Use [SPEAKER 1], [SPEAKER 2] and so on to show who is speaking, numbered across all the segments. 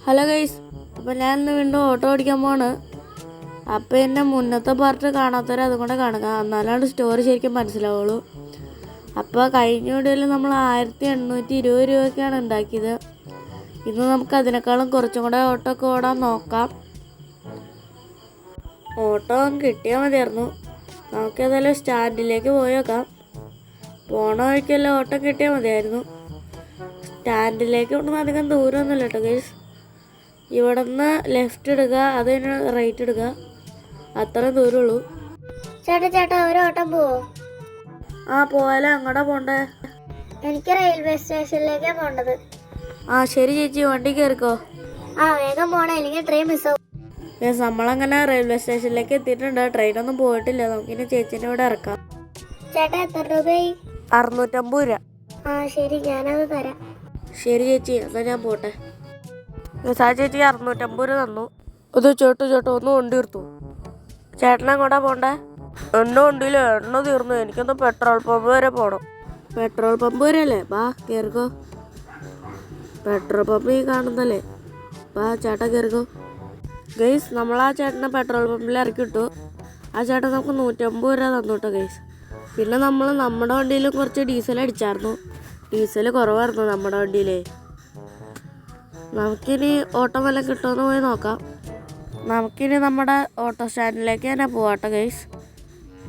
[SPEAKER 1] Hello guys, അപ്പോൾ ഞാൻ ഇന്ന് വീണ്ടും ഓട്ടോ ഓടിക്കാൻ പോവാണ്. അപ്പോൾ എൻ്റെ മുന്നത്തെ പാർട്ട് കാണാത്തവർ അതും കൂടെ കാണുക, എന്നാലാണ് സ്റ്റോറി ശരിക്കും മനസ്സിലാവുള്ളൂ. അപ്പോൾ കഴിഞ്ഞ വീഡിയോയിൽ നമ്മൾ 1820 രൂപയ്ക്കാണ് ഉണ്ടാക്കിയത്. ഇന്ന് നമുക്ക് അതിനേക്കാളും കുറച്ചും കൂടെ ഓട്ടോ ഒക്കെ ഓടാൻ നോക്കാം. ഓട്ടോ കിട്ടിയാൽ മതിയായിരുന്നു. നമുക്ക് ഏതായാലും സ്റ്റാൻഡിലേക്ക് പോയി നോക്കാം. പോണ വഴിക്കെല്ലാം ഓട്ടോ കിട്ടിയാൽ മതിയായിരുന്നു. സ്റ്റാൻഡിലേക്ക് കൊണ്ടു അധികം ദൂരമൊന്നുമില്ല കേട്ടോ ഗൈസ്. ഇവിടെ നിന്ന് ലെഫ്റ്റ് എടുക്കുക, അത് കഴിഞ്ഞ് റൈറ്റ് എടുക്കുക, അത്ര ദൂരമുള്ളൂ.
[SPEAKER 2] ചേട്ടാ ഒരു ഓട്ടം പോവോ?
[SPEAKER 1] ആ പോയാലോ. എങ്ങോട്ടാ പോണ്ടേ?
[SPEAKER 2] എനിക്ക് റെയിൽവേ സ്റ്റേഷനിലേക്കാണ് പോണ്ടത്.
[SPEAKER 1] ആ ശരി ചേച്ചി, വണ്ടി കയറിക്കോ.
[SPEAKER 2] വേഗം പോണേ, അല്ലെങ്കിൽ ട്രെയിൻ മിസ്സാവും.
[SPEAKER 1] നമ്മളങ്ങനെ റെയിൽവേ സ്റ്റേഷനിലേക്ക് എത്തിയിട്ടുണ്ട്. ട്രെയിനൊന്നും പോയിട്ടില്ല. നമുക്കിനി ചേച്ചീനെ ഇവിടെ ഇറക്കാം.
[SPEAKER 2] ചേട്ടാ എത്ര രൂപയായി?
[SPEAKER 1] 650 രൂപ.
[SPEAKER 2] ശരി, ഞാനത് തരാം.
[SPEAKER 1] ശരി ചേച്ചി, എന്നാൽ ഞാൻ പോട്ടെ. ചേച്ചി 650 രൂപ തന്നു. ഇത് ചേട്ടോ ഒന്ന് വണ്ടി എടുത്തു. ചേട്ടനെങ്ങോട്ടാ പോണ്ടേ? എണ്ണ വണ്ടിയില്ല, എണ്ണ തീർന്നു. എനിക്കൊന്ന് പെട്രോൾ പമ്പ് വരെ പോകണം. പെട്രോൾ പമ്പ് വരെ അല്ലേ? ബാ കയറിക്കോ. പെട്രോൾ പമ്പ് ഈ കാണുന്നല്ലേ? ബാ ചേട്ടാ കയറിക്കോ. ഗൈസ്, നമ്മൾ ആ ചേട്ടനെ പെട്രോൾ പമ്പിൽ ഇറക്കി ഇട്ടു. ആ ചേട്ടൻ നമുക്ക് 150 രൂപ തന്നു കേട്ടോ ഗൈസ്. പിന്നെ നമ്മുടെ വണ്ടിയിൽ കുറച്ച് ഡീസൽ അടിച്ചായിരുന്നു. ഡീസൽ കുറവായിരുന്നു നമ്മുടെ വണ്ടിയിലേ. നമുക്കിനി ഓട്ടോ വല്ലതും കിട്ടുമെന്ന് പോയി നോക്കാം. നമുക്കിനി നമ്മുടെ ഓട്ടോ സ്റ്റാൻഡിലേക്ക് തന്നെ പോവാട്ടോ ഗൈസ്.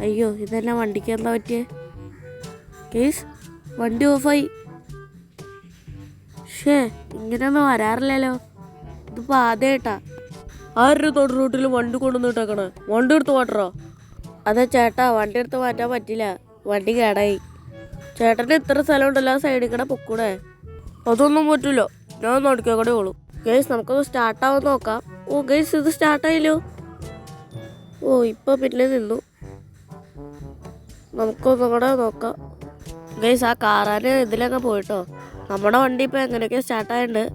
[SPEAKER 1] അയ്യോ, ഇതെല്ലാം വണ്ടിക്ക് എന്താ പറ്റിയേ? ഗൈസ്, വണ്ടി ഓഫായി. ഇങ്ങനെയൊന്നും വരാറില്ലല്ലോ. ഇതിപ്പോൾ ആദ്യമായിട്ടാ. ആരുടെ തൊട്ട് റൂട്ടിൽ വണ്ടി കൊണ്ടുവന്നിട്ടേക്കണേ? വണ്ടി എടുത്ത് മാറ്ററോ? അതെ ചേട്ടാ, വണ്ടി എടുത്ത് മാറ്റാൻ പറ്റില്ല. വണ്ടി കേടായി. ചേട്ടൻ്റെ ഇത്ര സ്ഥലം ഉണ്ടല്ലോ, സൈഡിൽ കൂടെ പൊക്കൂടെ? അതൊന്നും പറ്റില്ല, ഞാൻ നടക്കാൻ കൂടെ ഉള്ളൂ. ഗൈസ്, നമുക്കൊന്ന് സ്റ്റാർട്ടാവാൻ നോക്കാം. ഓ ഗൈസ്, ഇത് സ്റ്റാർട്ടായില്ലോ. ഓ ഇപ്പോൾ പിന്നെ നിന്നു. നമുക്കൊന്നും കൂടെ നോക്കാം. ഗൈസ്, ആ കാറാന് ഇതിലങ്ങ് പോയിട്ടോ. നമ്മുടെ വണ്ടി ഇപ്പോൾ എങ്ങനെയൊക്കെ സ്റ്റാർട്ടായിട്ടുണ്ട്.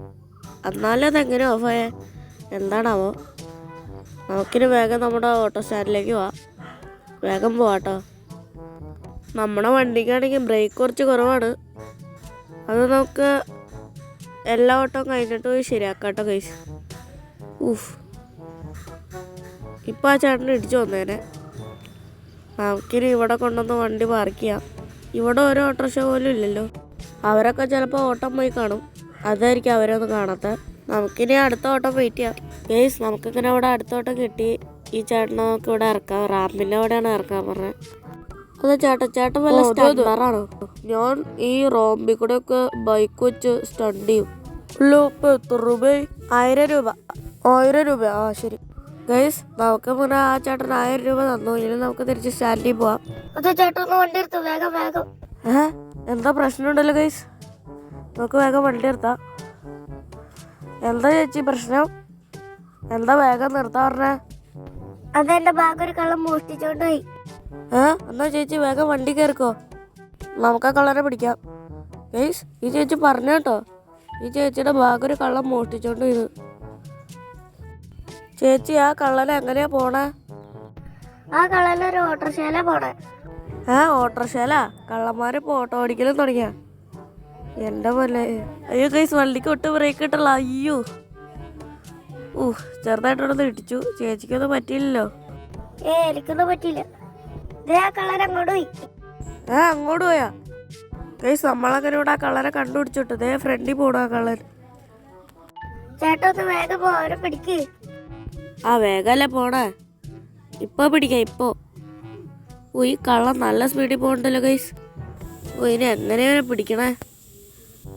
[SPEAKER 1] എന്നാലും അതെങ്ങനെ ഓഫായേ? എന്താണാവോ? നമുക്കിനി വേഗം നമ്മുടെ ഓട്ടോ സ്റ്റാൻഡിലേക്ക് പോവാം. വേഗം പോവാട്ടോ. നമ്മുടെ വണ്ടിക്കാണെങ്കിൽ ബ്രേക്ക് കുറച്ച് കുറവാണ്. അത് നമുക്ക് എല്ലാ ഓട്ടവും കഴിഞ്ഞിട്ട് പോയി ശരിയാക്കാം കേട്ടോ ഗൈസ്. ഇപ്പോൾ ആ ചേട്ടനെ ഇടിച്ചു വന്നേനെ. നമുക്കിനി ഇവിടെ കൊണ്ടുവന്ന് വണ്ടി പാർക്ക് ചെയ്യാം. ഇവിടെ ഒരു ഓട്ടോറിക്ഷ പോലും ഇല്ലല്ലോ. അവരൊക്കെ ചിലപ്പോൾ ഓട്ടം പോയി കാണും. അതായിരിക്കും അവരൊന്നും കാണാത്ത. നമുക്കിനി അടുത്ത ഓട്ടം വെയിറ്റ് ചെയ്യാം ഗൈസ്. നമുക്കിങ്ങനെ ഇവിടെ അടുത്ത ഓട്ടം കിട്ടി. ഈ ചേട്ടനെ നമുക്ക് ഇവിടെ ഇറക്കാം. റാമ്പിൻ്റെ അവിടെയാണ് ഇറക്കാൻ പറഞ്ഞത്. അത് ചേട്ടൻ വല്ല സ്റ്റണ്ടറാണോ? ഞാൻ ഈ റോമ്പിൽ കൂടെ ഒക്കെ ബൈക്ക് വെച്ച് സ്റ്റണ്ട് ചെയ്യും. ഇപ്പോൾ എത്ര രൂപയായി? 1000 രൂപ. 1000 രൂപ. ആ ശരി ഗൈസ്, നമുക്ക് മുന്നേ ആ ചേട്ടൻ 1000 രൂപ തന്നു. ഇനി നമുക്ക് തിരിച്ച് സ്റ്റാൻഡിൽ പോവാം.
[SPEAKER 2] അതെ ചേട്ടാ, വണ്ടി എടുത്തു. വേഗം.
[SPEAKER 1] എന്താ പ്രശ്നമുണ്ടല്ലോ ഗൈസ്? നമുക്ക് വേഗം വണ്ടി നിർത്താം. എന്താ ചേച്ചി പ്രശ്നം? എന്താ വേഗം നിർത്താൻ പറഞ്ഞേ?
[SPEAKER 2] അതെന്റെ ബാഗ് ഒരു കള്ളം മോഷ്ടിച്ചോണ്ട് പോയി.
[SPEAKER 1] എന്നാ ചേച്ചി വേഗം വണ്ടി കയറിക്കോ. നമുക്ക് ആ കള്ളനെ പിടിക്കാം. ഗൈസ്, ഈ ചേച്ചി പറഞ്ഞു കേട്ടോ, ഈ ചേച്ചിയുടെ ബാഗ് ഒരു കള്ളം മോഷ്ടിച്ചോണ്ട് പോയത്. ചേച്ചി, ആ കള്ളനെ എങ്ങനെയാ പോണേ?
[SPEAKER 2] ആ കള്ളനൊരു ഓട്ടോറിക്ഷയിലാ പോണേ.
[SPEAKER 1] ഓട്ടോറിക്ഷയില? കള്ളന്മാരിപ്പോൾ ഓട്ടോ ഓടിക്കലും തുടങ്ങിയ? എൻ്റെ പോലെ. അയ്യോ ഗൈസ്, വണ്ടിക്ക് ഒട്ടും ബ്രേക്ക് കിട്ടല്ല. അയ്യോ, ചെറുതായിട്ടൊന്ന് ഇടിച്ചു. ചേച്ചിക്കൊന്നും പറ്റിയില്ലല്ലോ.
[SPEAKER 2] എനിക്കൊന്നും പറ്റിയില്ല. ആ കള്ളൻ അങ്ങോട്ട് പോയി.
[SPEAKER 1] അങ്ങോട്ട് പോയാ? ഗൈസ്, നമ്മളങ്ങനെ ഇവിടെ ആ കള്ളനെ കണ്ടുപിടിച്ചിട്ട് ദേ ഫ്രണ്ടിൽ പോണു ആ കള്ളൻ.
[SPEAKER 2] ചേട്ടാ ഒന്ന് വേഗം പോ, അവരെ പിടിക്ക്.
[SPEAKER 1] വേഗമല്ലേ പോണേ? ഇപ്പോൾ പിടിക്കാം ഇപ്പോൾ. ഈ കള്ളൻ നല്ല സ്പീഡിൽ പോകണ്ടല്ലോ ഗൈസ്. ഇനി എങ്ങനെയാണ് പിടിക്കണേ?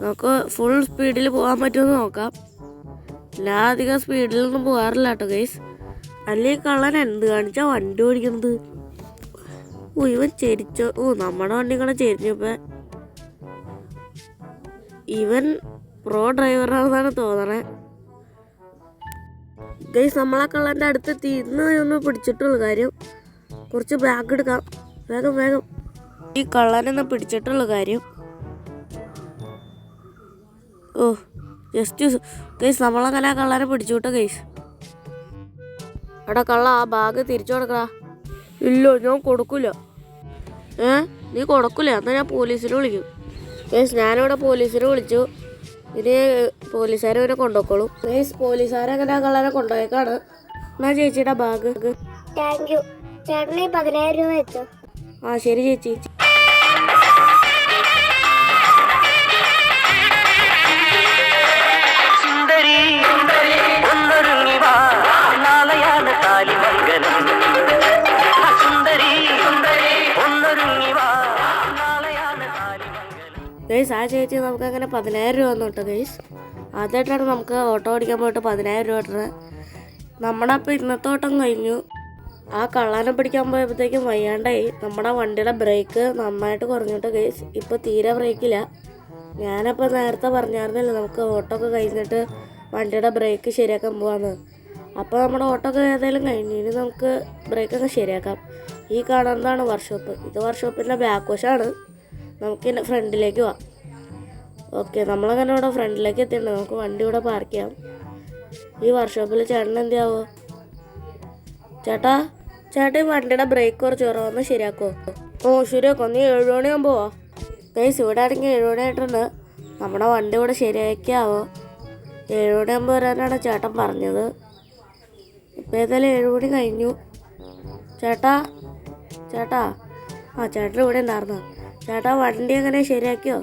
[SPEAKER 1] നമുക്ക് ഫുൾ സ്പീഡിൽ പോകാൻ പറ്റുമെന്ന് നോക്കാം. എല്ലാ അധികം സ്പീഡിലൊന്നും പോകാറില്ല കേട്ടോ ഗൈസ്. അല്ലെങ്കിൽ കള്ളൻ എന്ത് കാണിച്ചാൽ വണ്ടി ഓടിക്കുന്നത്? ഇവൻ ചെരിച്ചോ? നമ്മുടെ വണ്ടി കൂടെ ചെരിഞ്ഞപ്പോൾ ഇവൻ പ്രോ ഡ്രൈവറാണെന്നാണ് തോന്നണേ. ഗൈസ്, നമ്മളാ കള്ളൻ്റെ അടുത്ത് ഇന്ന് ഒന്ന് പിടിച്ചിട്ടുള്ള കാര്യം. കുറച്ച് ബാഗ് എടുക്കാം. വേഗം ഈ കള്ളനെന്ന് പിടിച്ചിട്ടുള്ള കാര്യം. ജസ്റ്റ് ഗൈസ്, നമ്മളങ്ങനെ ആ കള്ളനെ പിടിച്ചു വിട്ടോ ഗൈസ്. എടാ കള്ള, ആ ബാഗ് തിരിച്ചു കൊടുക്കടാ. ഇല്ല, ഞാൻ കൊടുക്കില്ല. നീ കൊടുക്കില്ല? എന്നാൽ ഞാൻ പോലീസിനെ വിളിക്കും. ഗൈസ്, ഞാനിവിടെ പോലീസിനെ വിളിച്ചു. ഇനി പോലീസുകാർ ഇവരെ കൊണ്ടുപോയിക്കോളും. പോലീസുകാരങ്ങനെ ആ കള്ളനെ കൊണ്ടുപോയേക്കാണ്. എന്നാ ചേച്ചിയുടെ ബാഗ്.
[SPEAKER 2] Thank you. ചേട്ടന് 10,000 രൂപ വെച്ചോ.
[SPEAKER 1] ആ ശരി ചേച്ചി. ഗൈസ്, ആ ചേച്ചി നമുക്ക് അങ്ങനെ 10,000 രൂപ വന്നു കേട്ടോ ഗൈസ്. ആദ്യമായിട്ടാണ് നമുക്ക് ഓട്ടോ ഓടിക്കാൻ പോയിട്ട് 10,000 രൂപ കിട്ടുന്നത്. നമ്മുടെ അപ്പോൾ ഇന്നത്തെ ഓട്ടം കഴിഞ്ഞു. ആ കള്ളാനെ പിടിക്കാൻ പോയപ്പോഴത്തേക്കും വയ്യാണ്ടായി. നമ്മുടെ വണ്ടിയുടെ ബ്രേക്ക് നന്നായിട്ട് കുറഞ്ഞിട്ട് ഗൈസ്. ഇപ്പോൾ തീരെ ബ്രേക്കില്ല. ഞാനപ്പോൾ നേരത്തെ പറഞ്ഞായിരുന്നല്ലോ നമുക്ക് ഓട്ടോ ഒക്കെ കഴിഞ്ഞിട്ട് വണ്ടിയുടെ ബ്രേക്ക് ശരിയാക്കാൻ പോവാന്ന്. അപ്പോൾ നമ്മുടെ ഓട്ടോ ഒക്കെ ഏതായാലും കഴിഞ്ഞു. ഇനി നമുക്ക് ബ്രേക്കൊക്കെ ശരിയാക്കാം. ഈ കാണുന്നതാണ് വർക്ക്ഷോപ്പ്. ഇത് വർക്ക്ഷോപ്പിൻ്റെ ബാക്ക് വശമാണ്. നമുക്ക് ഫ്രണ്ടിലേക്ക് പോവാം. ഓക്കെ, നമ്മളങ്ങനെ ഇവിടെ ഫ്രണ്ടിലേക്ക് എത്തിയിട്ടുണ്ട്. നമുക്ക് വണ്ടി ഇവിടെ പാർക്ക് ചെയ്യാം. ഈ വർക്ക്ഷോപ്പിൽ ചേട്ടൻ എന്തിയാവോ? ചേട്ടാ ഈ വണ്ടിയുടെ ബ്രേക്ക് കുറച്ച് കുറവൊന്ന് ശരിയാക്കോ? ഓ ശരിയാക്കോ. നീ 7 മണിയാകുമ്പോൾ പോവാ. ഗൈസ്, ഇവിടെ ആണെങ്കിൽ 7 മണിയായിട്ടുണ്ട്. നമ്മുടെ വണ്ടി ഇവിടെ ശരിയാക്കിയാവോ? 7 മണിയാകുമ്പോൾ വരാനാണ് ചേട്ടൻ പറഞ്ഞത്. ഇപ്പം ഏതായാലും 7 മണി കഴിഞ്ഞു. ചേട്ടാ ആ ചേട്ടൻ ഇവിടെ ഉണ്ടായിരുന്നു. ചേട്ടാ വണ്ടി എങ്ങനെ ശരിയാക്കിയോ?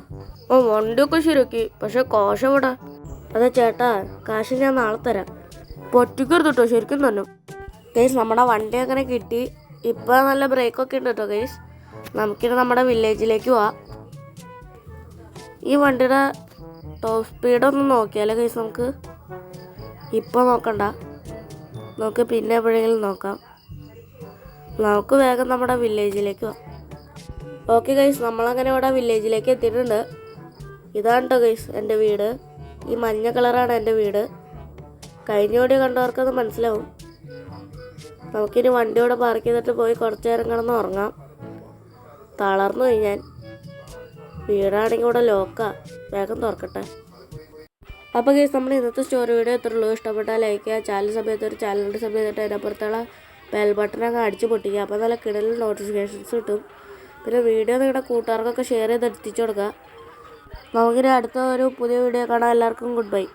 [SPEAKER 1] ഓ വണ്ടിയൊക്കെ ശരിയാക്കി. പക്ഷെ കാശ് എവിടെ? അതെ ചേട്ടാ, കാശ് ഞാൻ നാളെ തരാം. പൊറ്റിക്കരുത് കേട്ടോ, ശരിക്കും തന്നെ. ഗൈസ്, നമ്മുടെ വണ്ടി അങ്ങനെ കിട്ടി. ഇപ്പം നല്ല ബ്രേക്കൊക്കെ ഉണ്ട് കേട്ടോ ഗൈസ്. നമുക്കിനി നമ്മുടെ വില്ലേജിലേക്ക് പോവാം. ഈ വണ്ടിയുടെ ടോപ്പ് സ്പീഡൊന്ന് നോക്കിയാലോ ഗൈസ് നമുക്ക്? ഇപ്പോൾ നോക്കണ്ട, നമുക്ക് പിന്നെ എപ്പോഴെങ്കിലും നോക്കാം. നമുക്ക് വേഗം നമ്മുടെ വില്ലേജിലേക്ക് പോവാം. ഓക്കെ ഗൈസ്, നമ്മളങ്ങനെ ഇവിടെ വില്ലേജിലേക്ക് എത്തിയിട്ടുണ്ട്. ഇതാണ് കേട്ടോ ഗൈസ് എൻ്റെ വീട്. ഈ മഞ്ഞ കളറാണ് എൻ്റെ വീട്. കഴിഞ്ഞ വീഡിയോ കണ്ടവർക്കത് മനസ്സിലാവും. നമുക്കിനി വണ്ടി ഇവിടെ പാർക്ക് ചെയ്തിട്ട് പോയി കുറച്ച് നേരം കിടന്ന് ഉറങ്ങാം. തളർന്നു പോയി ഞാൻ. വീടാണെങ്കിൽ ഇവിടെ ലോക്കാ. വേഗം തുറക്കട്ടെ. അപ്പോൾ ഗൈസ്, നമ്മുടെ ഇന്നത്തെ സ്റ്റോറി വീഡിയോ എത്രയുള്ളൂ. ഇഷ്ടപ്പെട്ടാൽ ലൈക്ക് ചെയ്യുക. ചാനൽ സമയത്ത് ഒരു ചാനലിൻ്റെ സമയത്തിട്ട് അതിനപ്പുറത്തുള്ള ബെൽ ബട്ടനൊക്കെ അടിച്ച് പൊട്ടിക്കുക. അപ്പോൾ നല്ല കിടലിൽ നോട്ടിഫിക്കേഷൻസ് കിട്ടും. പിന്നെ വീഡിയോ നിങ്ങളുടെ കൂട്ടുകാർക്കൊക്കെ ഷെയർ ചെയ്ത് എത്തിച്ചു കൊടുക്കുക. നമുക്കിനി അടുത്ത ഒരു പുതിയ വീഡിയോ കാണാം. എല്ലാവർക്കും ഗുഡ് ബൈ.